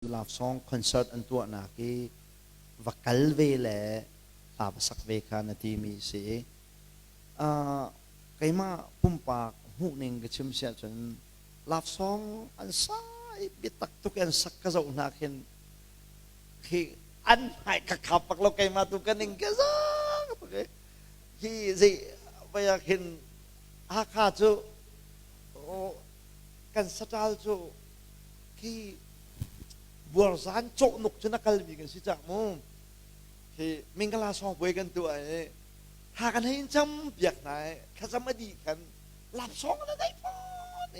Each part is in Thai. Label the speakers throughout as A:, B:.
A: lạp song concert an tua na ki vakal ve le lạp sak ve kha na ti mi se kaima pumpa hu ning ke chim sia chun lạp song an sai bitak tu kan sak ka zo na khen khi an hai ka khap pak lo kaima tu kan ning ka za ki zai baya khen ha kha chu kan satal chu ki buat zan cok nuk cina kalbi kan si cak mum, ki mingkala song boy kan tu ay, hakan hain jam biak nai, kasama di kan lap song na dai pon,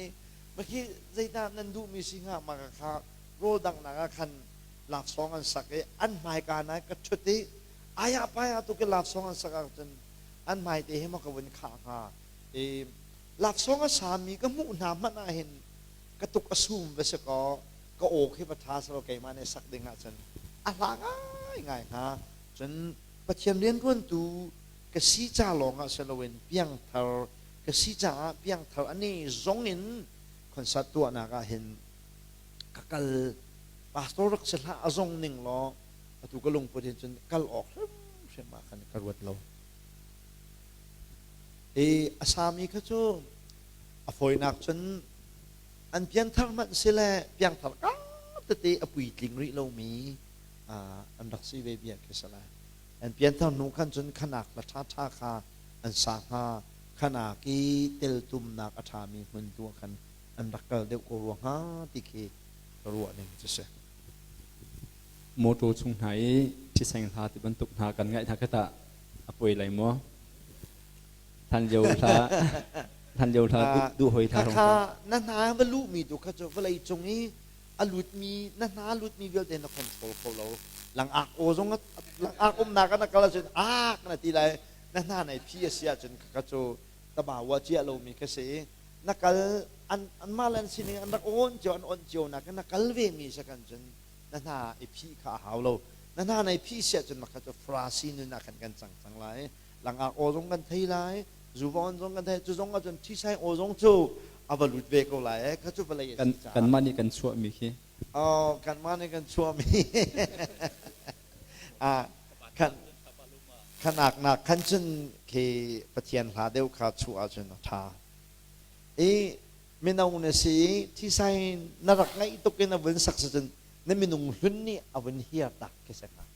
A: bagi zaida nandu misinga maka rodang naga kan lap song an sakay an mai kanai kacuti, aya paya tu ke lap song an sakay an mai te hema kawin kaka, lap song an sami kamu naman ahin katuk asum beseko.ก็โอเคประทาสโลเกมาในสักเดือนละจนอะไรง่ายฮะจนประเทียนเรียนก้นตูกษีจ่าหลงอ่ะเซลเวนเปียงเทากษีจ่าเปียงเทาอันนี้จงอินคนสัตว์ตัวนักเห็นกัลปาสโตรักเสละจงหนึ่งล้อตูก็ลงประเด็นจนกัลออกใช่ไหมกันกระวดเราอาสามีเขาจู่อฟอยนักจนอันเพียงทั้งมันเสียแล้วเพียงทั้งก็ตัวเตะอปุยกลิ่งริโลมีอันดักซีเวียกิสละอันเพียงทั้งนู้ขันจนขนักละท่าท่าคาอันสาหาขนากีเตลตุมนักอาชามีมันตัวขันอันดักเกลเดวโกรัวฮาติกีรัวหนึ่งจะเสีย
B: โมโตชุงไหนที่แสงทาที่บรรทุกหากันง่ายทักษะอปุยไหลมัวทันโยธาท่านโยธาดูหอยทาร
A: งนั่นนาว่าลูกมีตัวเขาจะว่าอะไรจงนี้อลุดมีนั่นนาลุดมีเวลเดนคอนโทรลเขาเราหลังอักโอจงหลังอักนักนักเราจนอักนาทีไรนั่นนาในพี่เสียจนเขาจะตบาวเจียเรามีแค่เสียนักอันมาเลนสินี่อันนักโอนเจียวอันโอนเจียวนักเวมีสักกันจนนั่นนาไอพี่ข้าหาวเรานั่นนาในพี่เสียจนมาเขาจะฟราซีนุนักกันจังไรหลังอักโอจงกันทีไรจูบอนจงกันได้จูจงกันจนที่ใช้โอจงจูอาบลุดเวกอะไรเขาจูบอะไร
B: กันมานี่กันชั่วมีขี้
A: กันมานี่กันชั่วมีขนาดนักขันจนคือปะเทียนหาเดียวขาชั่วจนท่าไม่นเอาเนี่ยสิที่ใช้นรักไงตุกินเอาเป็นสักจนนั่นไม่นุ่งหุ่นนี่เอาเป็นเฮียตักแค่สัก